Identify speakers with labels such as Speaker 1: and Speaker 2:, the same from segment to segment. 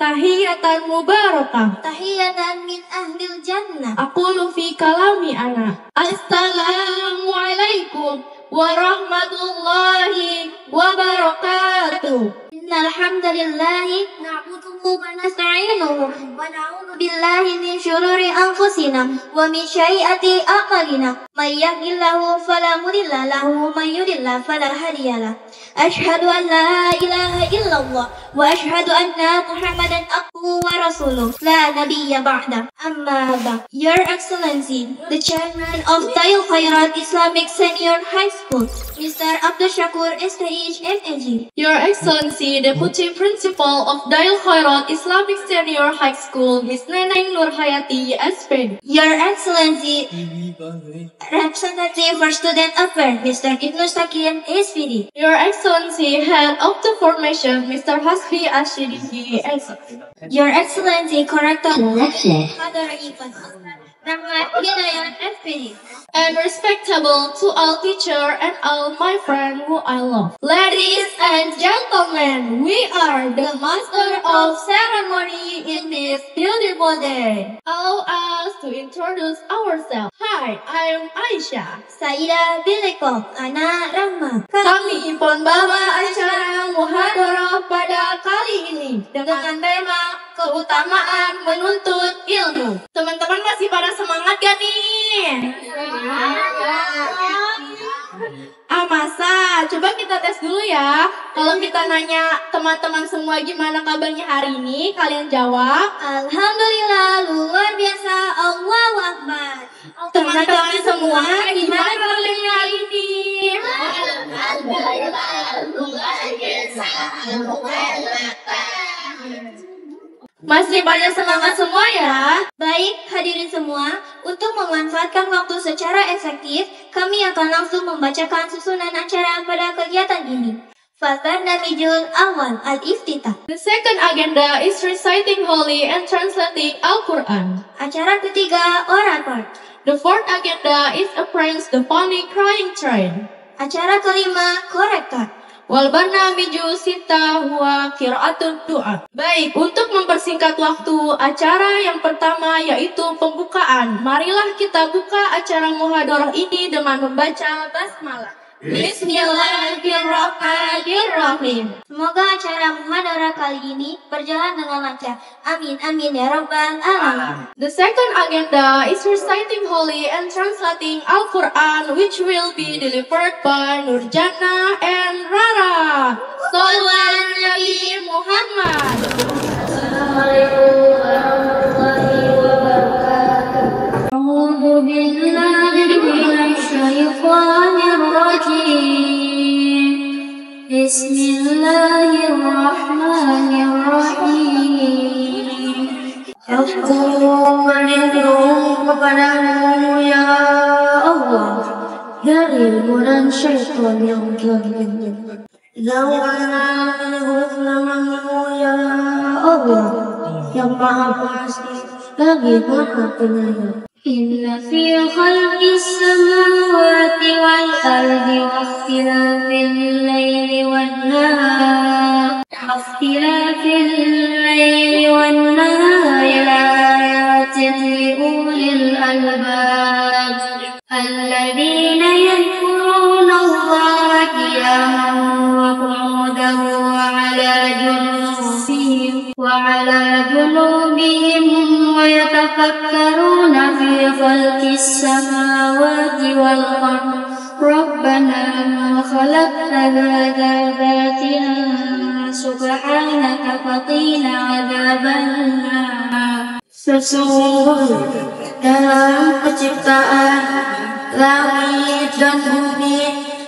Speaker 1: tahiyatan mubarakah.
Speaker 2: Tahiyatan min ahlil jannah.
Speaker 1: Aqulu fi kalami ana. Assalamualaikum warahmatullahi wabarakatuh.
Speaker 2: Innal hamdalillahi na'buduhu wa nasta'inuhu wa na'udzu billahi min syururi anfusina wa min sayyiati a'malina. May yahdihillahu fala mudilla lahu wa may yudlil fala hadiya lahu. Asyhadu an la ilaha illallah wa asyhadu anna Muhammadan abduhu wa rasuluh la nabiyya ba'da. Amma ba'd. Your Excellency, the Chairman of Dayul Khairat Islamic Senior High School, Mr. Abdul Shakur SPH MAG.
Speaker 1: Your Excellency, Deputy Principal of Dayul Khairat Islamic Senior High School, Ms. Neneng Nur Hayati SPD.
Speaker 2: Your Excellency, Representative for Student Affairs, Mr. Ibnu Sakin SPD.
Speaker 1: Your Excellency, Head of the Formation, Mr. Hasbi Ashidi SPD.
Speaker 2: Your Excellency, Corrector Hadar Ivan Rahmat Hidayat SPD.
Speaker 1: And respectable to all teachers and all my friends who I love. Ladies and gentlemen, we are the master of ceremony in this beautiful day. Allow us to introduce ourselves. Hi, I am Aisyah.
Speaker 2: Saya Biliko, Ana Rahma.
Speaker 1: Kami pembawa acara muhadarah pada kali ini dengan tema keutamaan menuntut ilmu. Teman-teman masih pada semangat gak nih? Masa? Coba kita tes dulu ya. Kalau kita nanya teman-teman semua gimana kabarnya hari ini, kalian jawab
Speaker 2: Alhamdulillah, luar biasa, Allahu Akbar.
Speaker 1: Teman-teman semua gimana kabarnya hari ini? Masih pada semangat semua ya?
Speaker 2: Baik, hadirin semua, untuk memanfaatkan waktu secara efektif, kami akan langsung membacakan susunan acara pada kegiatan ini. Fabarnamijul awal al-iftitah.
Speaker 1: The second agenda is reciting holy and translating Al-Quran.
Speaker 2: Acara ketiga, orator.
Speaker 1: The fourth agenda is a praise the funny crying train.
Speaker 2: Acara kelima, korektor.
Speaker 1: Wal barnamiju sita huwa qiraatul du'a. Baik, untuk mempersingkat waktu, acara yang pertama yaitu pembukaan. Marilah kita buka acara muhadarah ini dengan membaca basmalah. Bismillahirrahmanirrahim.
Speaker 2: Semoga acara muhadarah kali ini berjalan dengan lancar. Amin, amin ya rabbal alamin.
Speaker 1: The second agenda is reciting holy and translating Al-Quran, which will be delivered by Nurjana and Rara. Sallu ala Nabi Muhammad. Assalamualaikum warahmatullahi wabarakatuh.
Speaker 2: A'udzu billahi minasy syaithanir rajim. Bismillahirrahmanirrahim. Aku berlindung kepadamu ya Allah dari godaan syaitan yang zalim. Zawalnahu ya Allah yang maha pengasih lagi maha penyayang. Inna fi khalqis samawati wal ardi wa ikhtilafil laili wan nahar laayatin liulil albab alladhina yadhkuruna Allaha qiyaman wa qu'udan wa 'ala junubihim wa yatafakkaruna fi khalqis samawati wal ardi Rabbana ma khalaqta hadha batilan subhanaka faqina 'adzabannar. Sesungguhnya dalam penciptaan langit dan bumi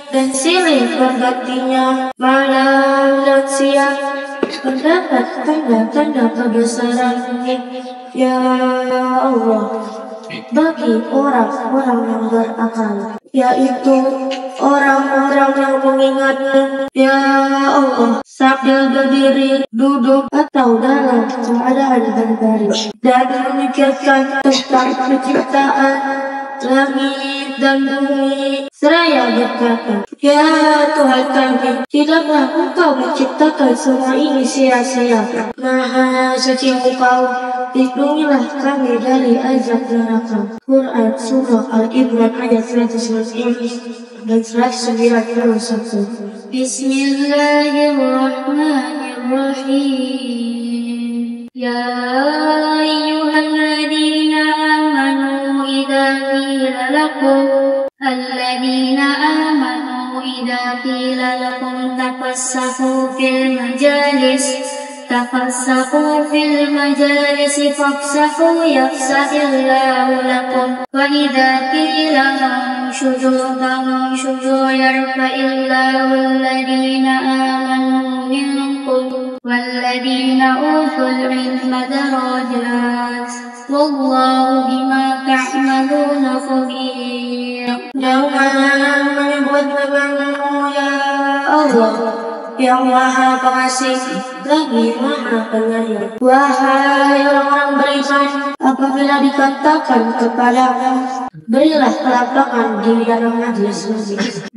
Speaker 2: dan silih bergantinya malam dan siang terdapat tanda-tanda kebesaran-Mu ya Allah bagi orang-orang yang berakal, yaitu orang-orang yang mengingat-Mu ya Allah sambil berdiri, duduk atau dalam keadaan berbaring dan memikirkan tentang penciptaan langit
Speaker 3: dan bumi seraya berkata, "Ya Tuhan kami, tidaklah Engkau menciptakan semua ini sia-sia. Maha suci Engkau, lindungilah kami dari azab neraka." Quran Surah Al-Imran ayat 190 dan 191. Bismillahirrahmanirrahim. Ya ayyuhalladzina amanu idza qila lakum tafassahu fil majalis fafsahu yafsahillahu lakum wa idza qila anshudu yarfa'illahu alladhina amanu minkum walladhina utul ilma darajat wallahu bima ta'maluna khabir. Jangan menyebut namamu ya Allah yang Maha Pengasih lagi Maha Penyayang. Wahai orang-orang beriman, apabila dikatakan kepadamu, berilah kelapangan di dalam majlis,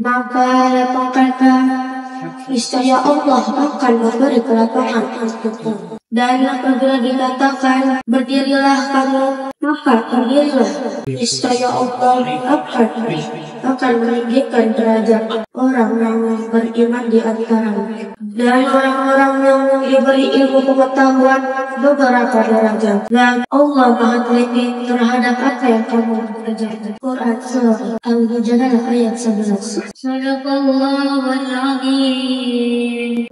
Speaker 3: maka lapangkanlah, niscaya Allah akan memberi kelapangan untukmu. Dan apabila dikatakan berdirilah kamu, maka berdirilah, niscaya Allah akan meninggikan derajat orang yang beriman di antaramu. Dan orang-orang yang diberi ilmu pengetahuan beberapa derajat. Dan Allah Maha teliti terhadap apa yang kamu kerjakan. Quran Surah Al-Mujadalah ayat 11. Sadaqallahul Azim.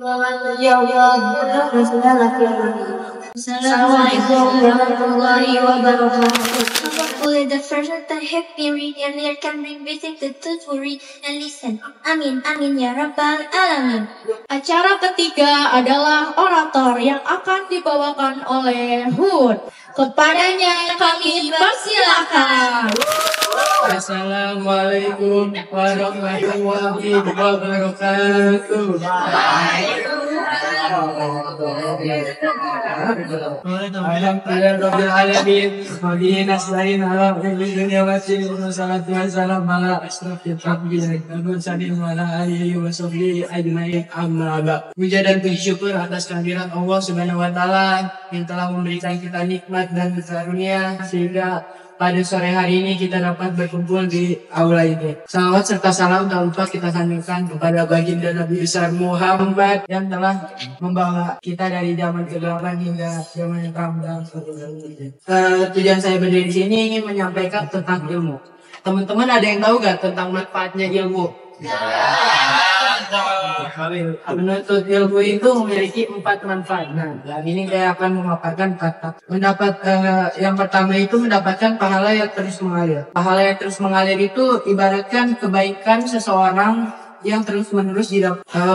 Speaker 3: Assalamualaikum warahmatullahi wabarakatuh.
Speaker 2: Only the first that have been read and there can bring visit the truth to read and listen. Amin, amin ya rabbal alamin.
Speaker 1: Acara ketiga adalah orator yang akan dibawakan oleh Hud. Kepadanya kami persilakan.
Speaker 4: Assalamualaikum warahmatullahi wabarakatuh. Alhamdulillahirrahmanirrahim. Wabihi nasta'in ala umuri dunya waddin. Wassalatu wassalamu ala asyrafil anbiya'i wal mursalin wa ala alihi wa sahbihi ajma'in. Amma ba'd. Puja dan puji syukur atas kehadiran Allah Subhanahu wa taala yang telah memberikan kita nikmat dan karunia sehingga pada sore hari ini kita dapat berkumpul di aula ini. Salawat serta salam tak lupa kita sanjungkan kepada baginda Nabi besar Muhammad yang telah membawa kita dari zaman kegelapan hingga zaman yang terang. Tujuan saya berdiri di sini ingin menyampaikan tentang ilmu. Teman-teman ada yang tahu gak tentang manfaatnya ilmu? Menuntut ilmu itu memiliki 4 manfaat. Nah, ini saya akan memaparkan 4. Yang pertama itu mendapatkan pahala yang terus mengalir. Pahala yang terus mengalir itu ibaratkan kebaikan seseorang yang terus menerus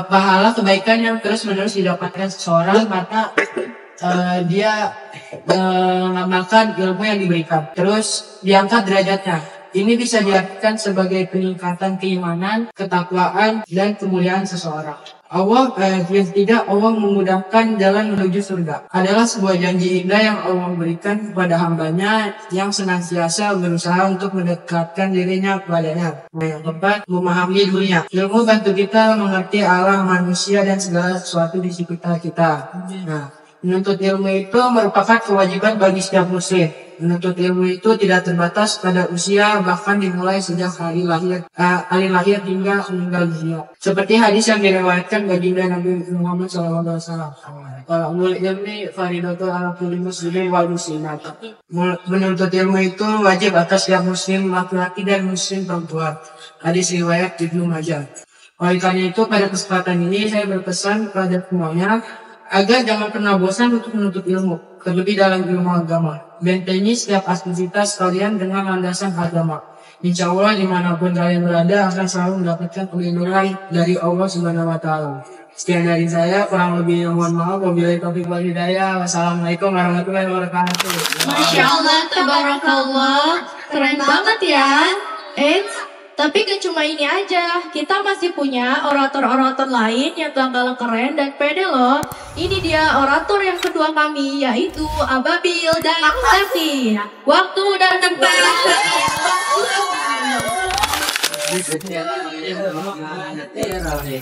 Speaker 4: pahala kebaikan yang terus menerus didapatkan seseorang maka dia mengamalkan ilmu yang diberikan. Terus diangkat derajatnya. Ini bisa diartikan sebagai peningkatan keimanan, ketakwaan, dan kemuliaan seseorang. Allah memudahkan jalan menuju surga. Adalah sebuah janji indah yang Allah berikan kepada hambanya yang senantiasa berusaha untuk mendekatkan dirinya kepadanya. Yang keempat, memahami dunia. Ilmu bantu kita mengerti alam manusia dan segala sesuatu di sekitar kita. Nah, menuntut ilmu itu merupakan kewajiban bagi setiap muslim. Menuntut ilmu itu tidak terbatas pada usia, bahkan dimulai sejak hari lahir hingga meninggal dunia. Seperti hadis yang diriwayatkan baginda Nabi Muhammad SAW. Talabul ilmi faridatun ala kulli muslimin wal muslimat. Menuntut ilmu itu wajib atas setiap muslim laki-laki dan muslim perempuan. Hadis riwayat Ibnu Majah. Oleh karena itu pada kesempatan ini saya berpesan kepada semuanya agar jangan pernah bosan untuk menuntut ilmu, terlebih dalam ilmu agama. Bentengi setiap aktivitas kalian dengan landasan agama. Insya Allah dimanapun kalian berada akan selalu mendapatkan perlindungan dari Allah Subhanahu wa taala. Sekian dari saya, kurang lebih mohon maaf. Wabillahi taufiq wal hidayah. Wassalamualaikum warahmatullahi wabarakatuh.
Speaker 1: Masya Allah, tabarakallah, keren banget ya. Tapi gak cuma ini aja, kita masih punya orator-orator lain yang gak kalah keren dan pede loh. Ini dia orator yang kedua kami, yaitu Ababil dan Levin. Waktu dan tempat.
Speaker 5: Bismillahirrahmanirrahim.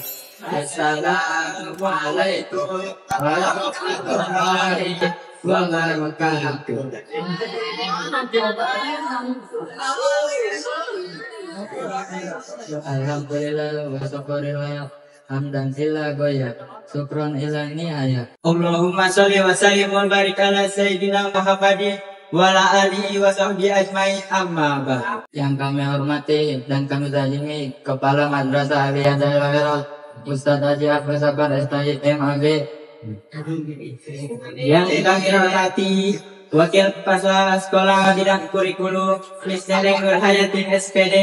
Speaker 5: Assalamualaikum warahmatullahi wabarakatuh. Alhamdulillah wa syukurillah hamdan ila goya syukron ila nihaya.
Speaker 6: Allahumma sholli wa sallim wa barik ala sayyidina Muhammadin wa ala alihi wa sahbihi ajmain, amma ba'd.
Speaker 5: Yang kami hormati dan kami zalimi Kepala Madrasah Aliyah Darul Ustaz Haji Abdul Sabar STI MAB.
Speaker 6: Yang kami hormati Wakil Kepala Sekolah Bidang Kurikulum Miss Neneng Nurhayatin SPD.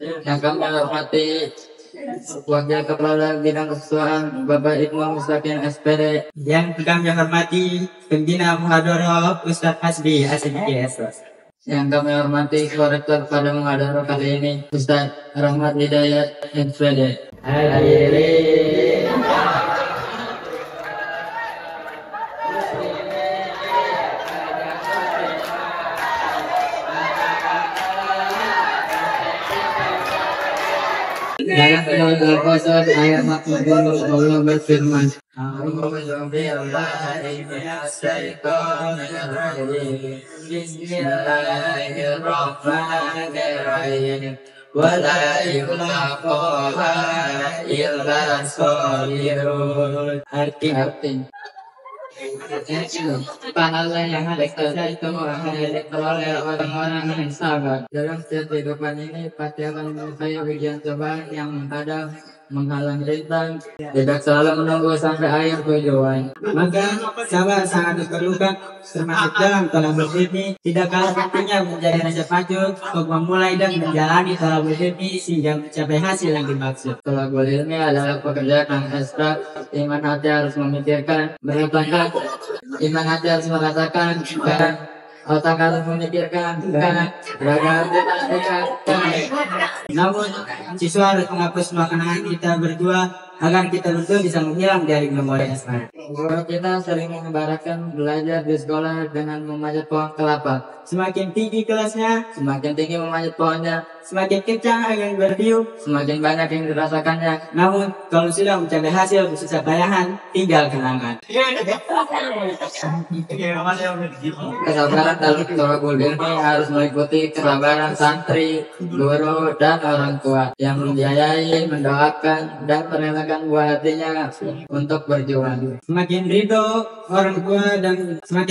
Speaker 5: Yang kami hormati Wakil Kepala Bidang Kesesuaian Bapak Ibnu Mustaqim SPD.
Speaker 6: Yang kami hormati Pembina Muhadharah Ustaz Hasbi SMKS.
Speaker 5: Yang kami hormati korektor pada muhadharah kali ini Ustaz Rahmat Hidayat SPD. Hadirin dalam Al-Qasas ayat 40 Allah berfirman, A'udzu billahi minasyaitonir rajim. Bismillahirrahmanirrahim. Wala yulaqaha illa sabirun. Arti pahala yang ada itu akan diperoleh orang-orang yang sabar. Dalam setiap kehidupan ini pasti akan menyukai ujian cobaan yang menghadang, menghalang rintang, tidak selalu menunggu sampai akhir tujuan.
Speaker 6: Maka sabar sangat diperlukan, termasuk dalam thalabul ilmi. Tidak kalah pentingnya menjadi rasa pacu untuk memulai dan menjalani thalabul ilmi sehingga mencapai hasil yang dimaksud.
Speaker 5: Thalabul ilmi adalah pekerjaan yang ekstra. Iman hati harus memikirkan, merasakan. Iman hati harus merasakan, dan otak harus memikirkan, dan raga harus ditakdirkan.
Speaker 6: Namun, siswa harus menghapus makanan kita berdua agar kita berdua bisa menghilang dari memori asmara.
Speaker 5: Guru kita sering mengibaratkan belajar di sekolah dengan memanjat pohon kelapa.
Speaker 6: Semakin tinggi kelasnya,
Speaker 5: Semakin tinggi memanjat pohonnya,
Speaker 6: semakin kencang angin bertiup.
Speaker 5: semakin banyak yang dirasakannya.
Speaker 6: Namun, kalau sudah mencapai hasil bersisa bayangan, tinggal kenangan.
Speaker 5: Kesabaran dalam thalabul ilmi harus meliputi kesabaran santri, guru, dan orang tua yang membiayai, mendoakan, dan merelakan buah hatinya untuk berjuang.
Speaker 6: Semakin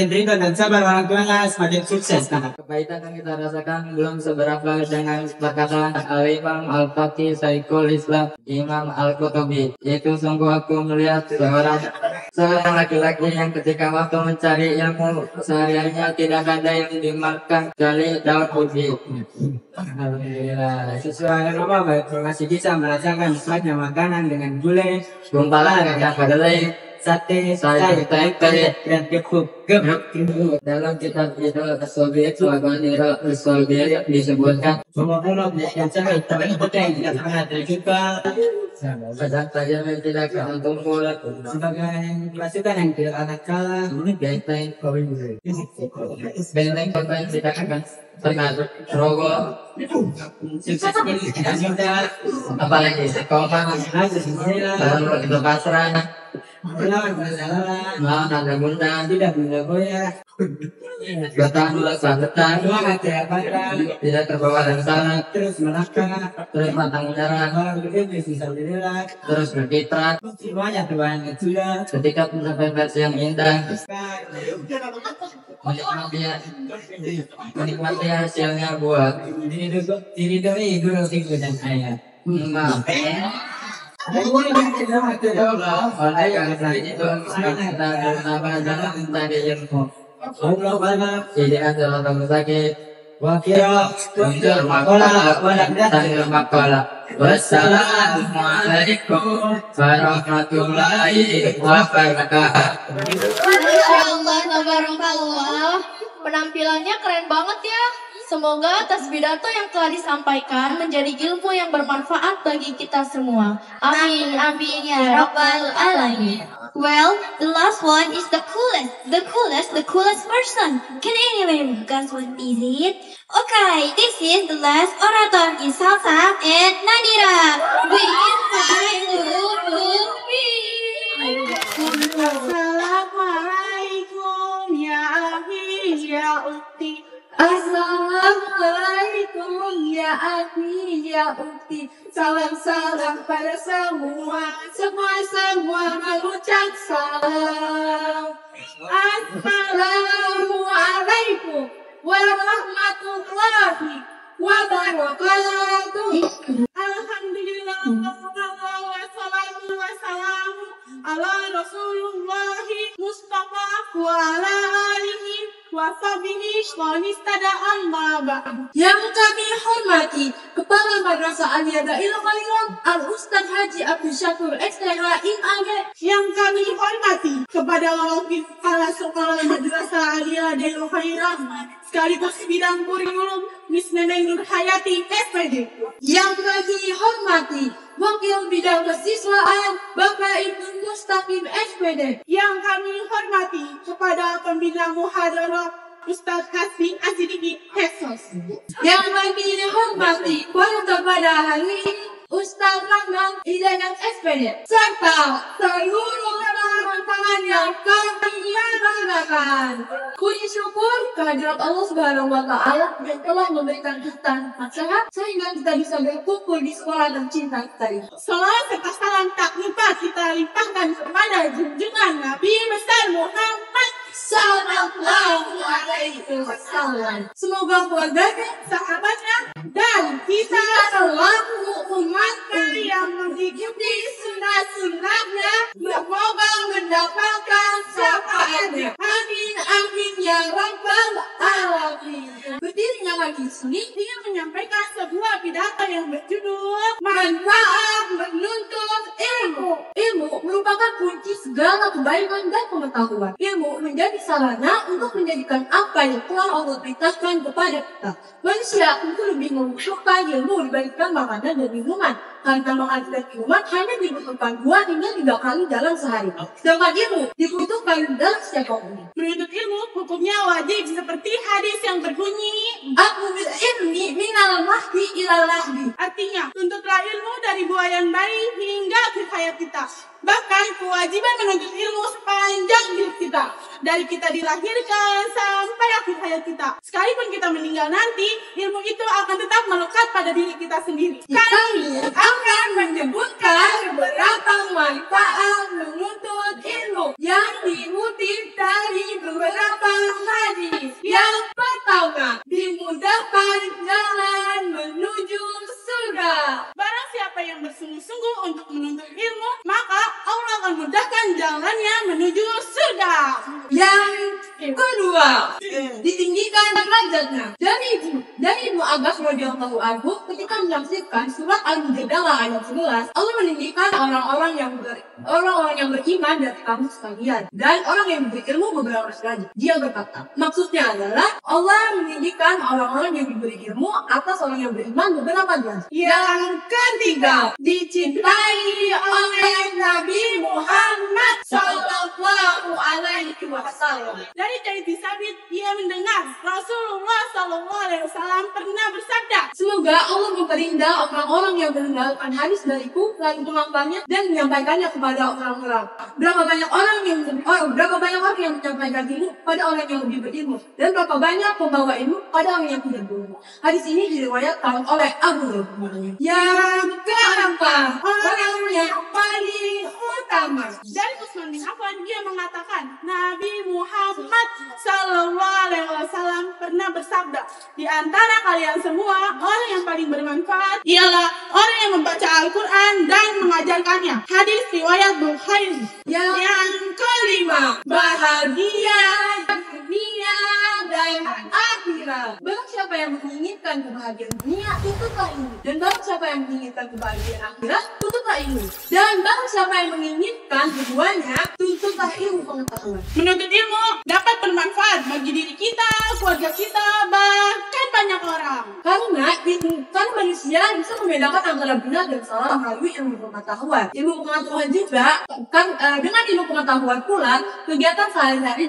Speaker 6: ridho dan sabar orang tuanya, semakin sukses.
Speaker 5: Kepahitan yang kita rasakan belum seberapa dengan perkataan Al-Imam Al-Faqih Syekhul Islam Imam Al-Qutubi. Itu sungguh aku melihat seorang laki-laki yang ketika waktu mencari ilmu sehari-harinya tidak ada yang dimakan kecuali daun ubi. Alhamdulillah.
Speaker 6: Sesuai nama baik masih bisa merasakan nikmatnya makanan dengan gulai,
Speaker 5: Gumpalan yang kedelai,
Speaker 6: sate,
Speaker 5: sayur tempe,
Speaker 6: dan gebuk.
Speaker 5: dalam kitab itu Soviet Wabaniro Soviet disebutkan
Speaker 6: Umur-umur yang sangat terbentuk tidak pernah terjumpa
Speaker 5: pedang tajam yang tidak akan tumpul
Speaker 6: sebagai masukan yang tidak akan kalah.
Speaker 5: benteng yang tidak akan pernah roboh.
Speaker 6: Sukses ini tidak mudah.
Speaker 5: Apalagi komang lalu itu pasrah
Speaker 6: Melawan masalah,
Speaker 5: mau ada bunda
Speaker 6: tidak mudah goyah.
Speaker 5: datang datang
Speaker 6: Semangat tidak patah,
Speaker 5: tidak terbawa dan salah
Speaker 6: terus melangkah.
Speaker 5: terus pantang menyerah
Speaker 6: Orang berbeda bisa berdiri.
Speaker 5: terus berkiprah
Speaker 6: Semuanya terbayang sudah.
Speaker 5: ketika mencapai versi yang indah menikmati hasilnya buah
Speaker 6: Diridhoi guru tinggi dan ayah.
Speaker 5: maaf oleh karena itu kita bersama dalam tadi ilmu
Speaker 6: Allah banyak.
Speaker 5: ini adalah sakit
Speaker 6: Wakil
Speaker 5: muncul makola tanggil makola wassalamualaikum warahmatullahi wabarakatuh.
Speaker 1: Masya Allah, tabarakallah. Penampilannya keren banget ya. Semoga atas pidato yang telah disampaikan menjadi ilmu yang bermanfaat bagi kita semua. Amin, amin ya rabbal alamin.
Speaker 2: Well, the last one is the coolest person. Can anyone guess what is it? Okay, this is the last orator is Salsa and Nadira. We
Speaker 3: Assalamualaikum ya akhi ya ukti.
Speaker 1: Assalamualaikum ya akhi ya ukti. Salam-salam pada semua mengucap salam. Assalamualaikum warahmatullahi wabarakatuh.
Speaker 3: Alhamdulillah wassalatu wassalamu ala Rasulullahi Mustafa wa ala alihi wa sahbihi wa nistada amma ba'du.
Speaker 1: Yang kami hormati Kepala Madrasah Aliyah Dail Khairat Al-Ustaz Haji Abdul Syakur XTRA IMAG.
Speaker 3: Yang kami hormati kepada wakil kepala sekolah Madrasah Aliyah Dail Khairat sekaligus bidang kurikulum Miss Neneng Nur Hayati SPD.
Speaker 1: Yang kami hormati Wakil Bidang Kesiswaan Bapak Ibnu Mustaqim SPD.
Speaker 3: Yang kami hormati kepada pembina muhadarah Ustaz Hasbi Azidiki Hesos.
Speaker 1: Yang kami hormati kepada hari ini Ustaz Ranggang Hidayat SPD. Serta seluruh teman-teman yang kami banggakan. Puji syukur kehadirat Allah Subhanahu wa Ta'ala yang telah memberikan kita sehat sehingga kita bisa berkumpul di sekolah tercinta kita ini.
Speaker 3: Salawat serta salam tak lupa kita limpahkan kepada junjungan Nabi besar Muhammad
Speaker 1: Sallallahu alaihi wasallam. Semoga keluarganya, sahabatnya, dan kita selalu umatnya yang mengikuti sunnah-sunnahnya semoga mendapatkan syafaatnya. Amin amin ya rabbal alamin. Berdirinya lagi sini ingin menyampaikan sebuah pidato yang berjudul Manfaat Menuntut Ilmu. Ilmu merupakan kunci segala kebaikan dan pengetahuan. Ilmu menjadi sarana untuk menjadikan apa yang telah Allah perintahkan kepada kita. Manusia tentu lebih membutuhkan ilmu dibandingkan makanan dan minuman. Karena makanan dan minuman hanya dibutuhkan 2 hingga 3 kali dalam sehari. Sedangkan ilmu dibutuhkan dalam setiap waktu.
Speaker 3: Menuntut ilmu hukumnya wajib seperti hadis yang berbunyi
Speaker 1: Aku bil ilmi minal mahdi ilal lahdi.
Speaker 3: artinya tuntutlah ilmu dari buah yang baik hingga akhir hayat kita. Bahkan kewajiban menuntut ilmu sepanjang hidup kita, dari kita dilahirkan sampai akhir hayat kita. Sekalipun kita meninggal nanti, ilmu itu akan tetap melekat pada diri kita sendiri.
Speaker 1: Kami akan menyebutkan beberapa manfaat menuntut ilmu yang diutip dari beberapa hadis. Yang pertama, dimudahkan jalan menuju surga.
Speaker 3: Barang siapa yang bersungguh-sungguh untuk menuntut ilmu, maka Allah akan mudahkan jalannya menuju surga.
Speaker 1: Yang kedua, ditinggikan derajatnya. Dari Ibnu Abbas radhiyallahu anhu ketika menafsirkan surat Al-Mujadalah ayat 11, Allah meninggikan orang-orang yang beriman dari kamu sekalian dan orang yang berilmu beberapa derajat. Dia berkata, maksudnya adalah Allah meninggikan orang-orang yang diberi ilmu atas orang yang beriman beberapa derajat. Yang ketiga, dicintai oleh Nabi Muhammad Sallallahu Alaihi Wasallam.
Speaker 3: Dari Zaid bin Sabit, ia mendengar Rasulullah Sallallahu Alaihi Wasallam pernah bersabda,
Speaker 1: Semoga Allah memperindah orang-orang yang mendengarkan hadis dariku lalu mengamalkannya dan menyampaikannya kepada orang-orang. Berapa banyak orang yang menyampaikan ilmu pada orang yang lebih berilmu dan berapa banyak pembawa ilmu pada orang yang tidak berilmu. Hadis ini diriwayatkan oleh Abu Hurairah. Yang keempat, orang yang paling utama.
Speaker 3: dari Utsman bin Affan, dia mengatakan Nabi Muhammad Sallallahu Alaihi Wasallam pernah bersabda, di antara kalian semua orang yang paling bermanfaat ialah orang yang membaca Al-Quran dan mengajarkannya. Hadis riwayat Bukhari.
Speaker 1: Yang kelima, bahagia dunia
Speaker 7: dan akhirat. Barang siapa yang menginginkan kebahagiaan dunia, tutuplah ini. Dan barang siapa yang menginginkan kebahagiaan akhirat, tutuplah ini. Dan barang siapa yang menginginkan keduanya, tutuplah ilmu pengetahuan.
Speaker 8: Menuntut ilmu dapat bermanfaat bagi diri kita, keluarga kita, bahkan banyak orang.
Speaker 7: Karena manusia bisa membedakan antara benar dan salah melalui ilmu pengetahuan. Ilmu pengetahuan juga, dengan ilmu pengetahuan pula, kegiatan sehari-hari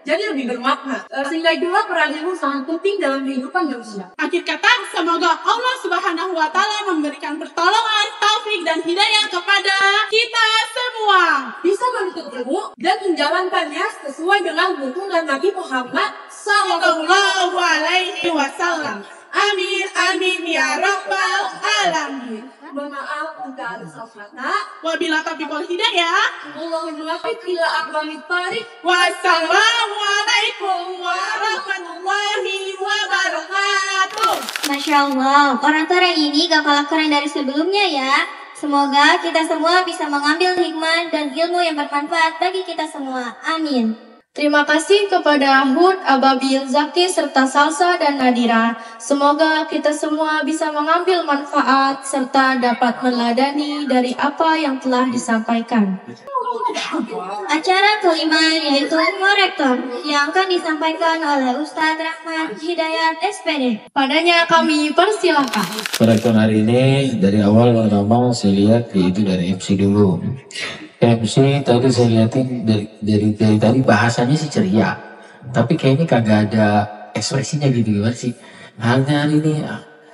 Speaker 7: jadi lebih bermakna. Sehingga itulah peran ilmu sangat penting dalam kehidupan manusia.
Speaker 8: Akhir kata, semoga Allah Subhanahu wa Ta'ala memberikan pertolongan, taufik, dan hidayah kepada kita semua.
Speaker 7: Bisa menuntut ilmu dan menjalankannya sesuai dengan tuntunan Nabi Muhammad
Speaker 8: Sallallahu alaihi wasallam. Amin, amin ya rabbal alamin.
Speaker 7: Mohon maaf jika ada salah kata.
Speaker 8: Wabila taufiq wal hidayah.
Speaker 7: Allahumma muwaffiq ila aqwamit thariq.
Speaker 8: Wassalamualaikum warahmatullahi wabarakatuh.
Speaker 2: Masya Allah, orator yang ini gak kalah keren dari sebelumnya ya. Semoga kita semua bisa mengambil hikmah dan ilmu yang bermanfaat bagi kita semua. Amin.
Speaker 1: Terima kasih kepada Hud, Ababil, Zaki, serta Salsa dan Nadira. Semoga kita semua bisa mengambil manfaat serta dapat meladani dari apa yang telah disampaikan.
Speaker 2: Acara kelima yaitu Morektor yang akan disampaikan oleh Ustadz Rahmat Hidayat SPD.
Speaker 1: Padanya kami persilakan.
Speaker 9: Pada hari ini dari awal pertama saya lihat yaitu dari MC dulu. MC tadi saya lihatin dari tadi bahasanya sih ceria, tapi kayaknya kagak ada ekspresinya gitu gimana sih? Hari ini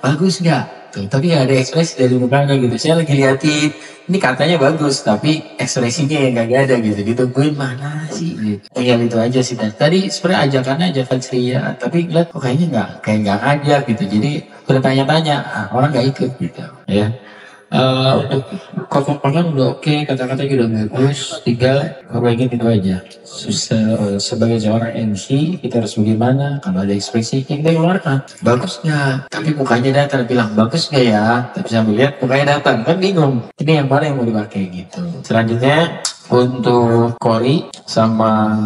Speaker 9: bagus nggak? Tuh, tapi nggak ada ekspresi dari mukanya gitu. Saya lagi liatin, ini katanya bagus, tapi ekspresinya yang kagak ada gitu. Ditungguin mana sih? Gitu. Ya itu aja sih. Dan tadi sebenarnya ajakan ceria, tapi lihat kok kayaknya nggak ngajak gitu. Jadi bertanya-tanya, orang nggak ikut gitu, ya. Untuk komentar udah oke, kata-katanya udah bagus, tinggal perbaikin itu aja. Sebagai seorang MC kita harus bagaimana? Kalau ada ekspresi kita keluarkan, bagus nggak? Tapi mukanya datang bilang bagus nggak ya? Tapi saya melihat mukanya datang kan bingung. Ini yang mana yang mau dipakai gitu. Selanjutnya untuk kori sama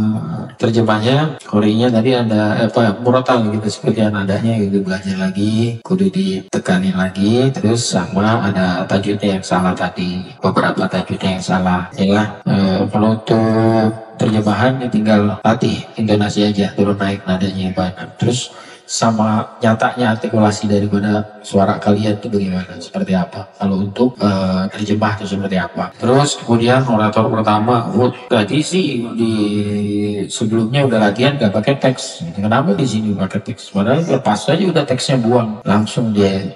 Speaker 9: terjemahnya, korinya tadi ada murotal gitu seperti yang nadanya gitu, belajar lagi, kudu ditekanin lagi, terus sama ada tajwidnya yang salah tadi, beberapa tajwidnya yang salah, ya. Kalau untuk terjemahan ya tinggal latih intonasi aja, turun naik nadanya banyak, terus sama nyatanya artikulasi daripada suara kalian itu bagaimana, seperti apa. Kalau untuk terjemah itu seperti apa. Terus kemudian orator pertama, tadi sih di sebelumnya udah latihan gak pakai teks. Kenapa di sini pakai teks? Padahal lepas aja udah teksnya buang, langsung dia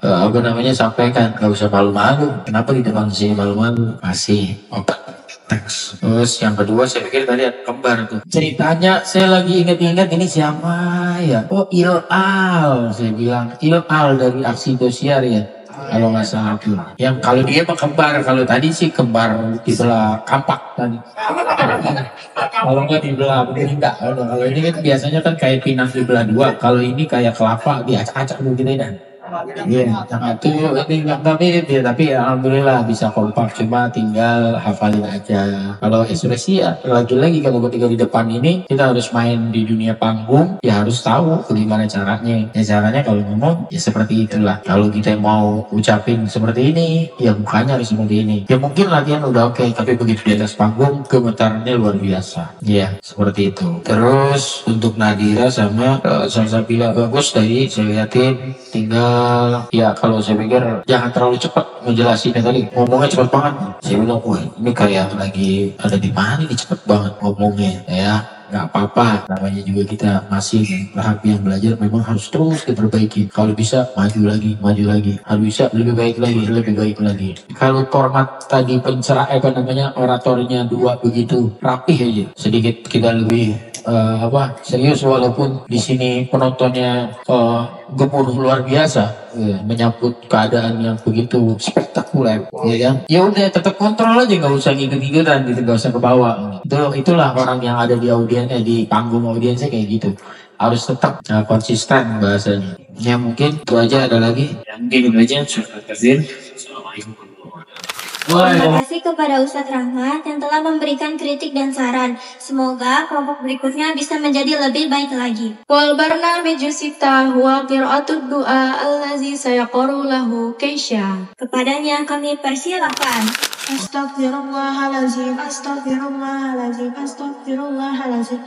Speaker 9: sampaikan, gak usah malu-malu. Kenapa di depan sini malu-malu? Masih teks. Terus yang kedua saya pikir tadi ada kembar tuh. Ceritanya saya lagi ingat-ingat ini siapa ya? Oh Ilal, saya bilang Ilal dari Aksi Dosiar ya. Kalau nggak salah tuh. Yang kalau dia mah kembar, kalau tadi sih kembar di belah kampak tadi. Kalau nggak di belah begini enggak. Kalau ini kan biasanya kan kayak pinang di belah dua. Kalau ini kayak kelapa diacak-acak begini dan. Iya, yang itu ini nggak mirip ya, tapi alhamdulillah bisa kompak, cuma tinggal hafalin aja. Kalau ekspresi ya lagi-lagi kalau ketika di depan ini kita harus main di dunia panggung, ya harus tahu bagaimana caranya. Ya caranya kalau ngomong ya seperti itulah. Kalau kita mau ucapin seperti ini, ya mukanya harus seperti ini. Ya mungkin latihan udah oke, tapi begitu di atas panggung gemetarannya luar biasa. Ya seperti itu. Terus untuk Nadira sama Salsabila bagus tadi saya liatin, tinggal ya kalau saya pikir jangan terlalu cepat ngejelasinnya tadi, ngomongnya cepat banget. Saya bilang, wah ini kayak lagi ada di mana nih, cepet banget ngomongnya ya. Nggak apa-apa, namanya juga kita masih tahap yang belajar, memang harus terus diperbaiki. Kalau bisa maju lagi, harus bisa lebih baik lagi. Kalau format tadi oratornya dua begitu rapih aja, sedikit kita lebih serius, walaupun di sini penontonnya gemuruh luar biasa, menyambut keadaan yang begitu spektakuler, ya kan? Ya udah tetap kontrol aja, nggak usah ngikut-ngikutan gitu, nggak usah ke bawah. Itulah orang yang ada di di panggung audiensnya kayak gitu, harus tetap konsisten bahasanya. Ya mungkin itu aja, ada lagi? Ya mungkin itu aja. Assalamualaikum warahmatullahi wabarakatuh.
Speaker 2: Terima kasih kepada Ustadz Rahmat yang telah memberikan kritik dan saran. Semoga kelompok berikutnya bisa menjadi lebih baik lagi.
Speaker 1: Wal barnamiju sita huwa qira'atud du'a allazi sayaqaru lahu keisha.
Speaker 2: Kepadanya kami persilakan.
Speaker 3: Astaghfirullahalazim, astaghfirullahalazim, astaghfirullahalazim.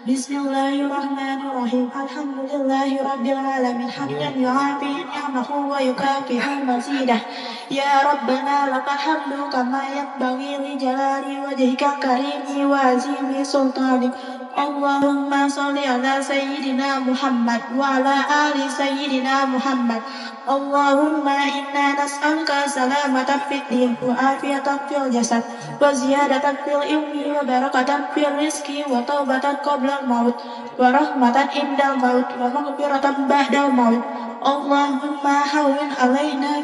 Speaker 3: Bismillahirrahmanirrahim. Alhamdulillahi rabbil alamin. Hamdan yu'afi ni'amahu wa yukafi'u mazidah. Ya Rabbana lakal hamdu kama yanbaghi li jalali wajhika karimi wa azimi sultanik. Allahumma salli ala sayyidina Muhammad wa ala ali sayyidina Muhammad. Allahumma inna nas'aluka salamatan fid din wa afiyatan fil jasad wa ziyadatan fil ilmi wa barakatan fil rizqi wa taubatan qabla al-maut wa rahmatan indal maut wa maghfiratan ba'dal maut. Allahumma hawwin alaina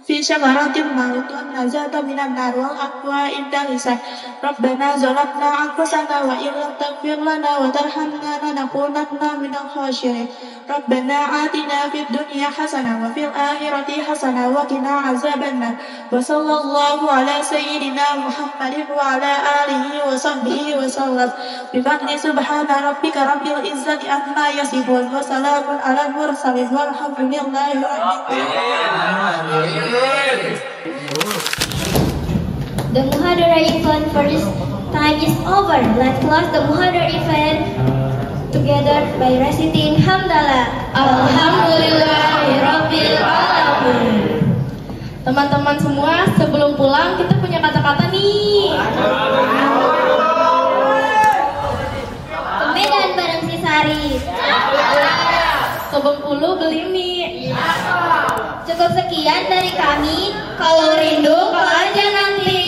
Speaker 3: fi syakaratil maut wa najata minan nar wal aqwa indal hisab. Rabbana zalamna anfusana wa illam taghfir lana wa tarhamna lanakunanna minal khasirin. Rabbana atina fid dunya hasanah wa fil akhirati hasanah wa qina azabannar. Wa sallallahu ala sayyidina Muhammadin wa ala alihi wa sahbihi wa sallam. Bi fadli subhana rabbika rabbil izzati amma yasifun wa salamun alal mursalin walhamdulillahi rabbil alamin.
Speaker 2: The Muhadara event first time is over. Let's close the Muhadara event together by reciting Hamdalah.
Speaker 1: Alhamdulillahirabbil alamin. Teman-teman semua, sebelum pulang kita punya kata-kata nih.
Speaker 2: Ke Medan bareng si Sari.
Speaker 1: Ke Bengkulu beli mie.
Speaker 2: Cukup sekian dari kami.
Speaker 1: Kalau rindu, kalau aja nanti.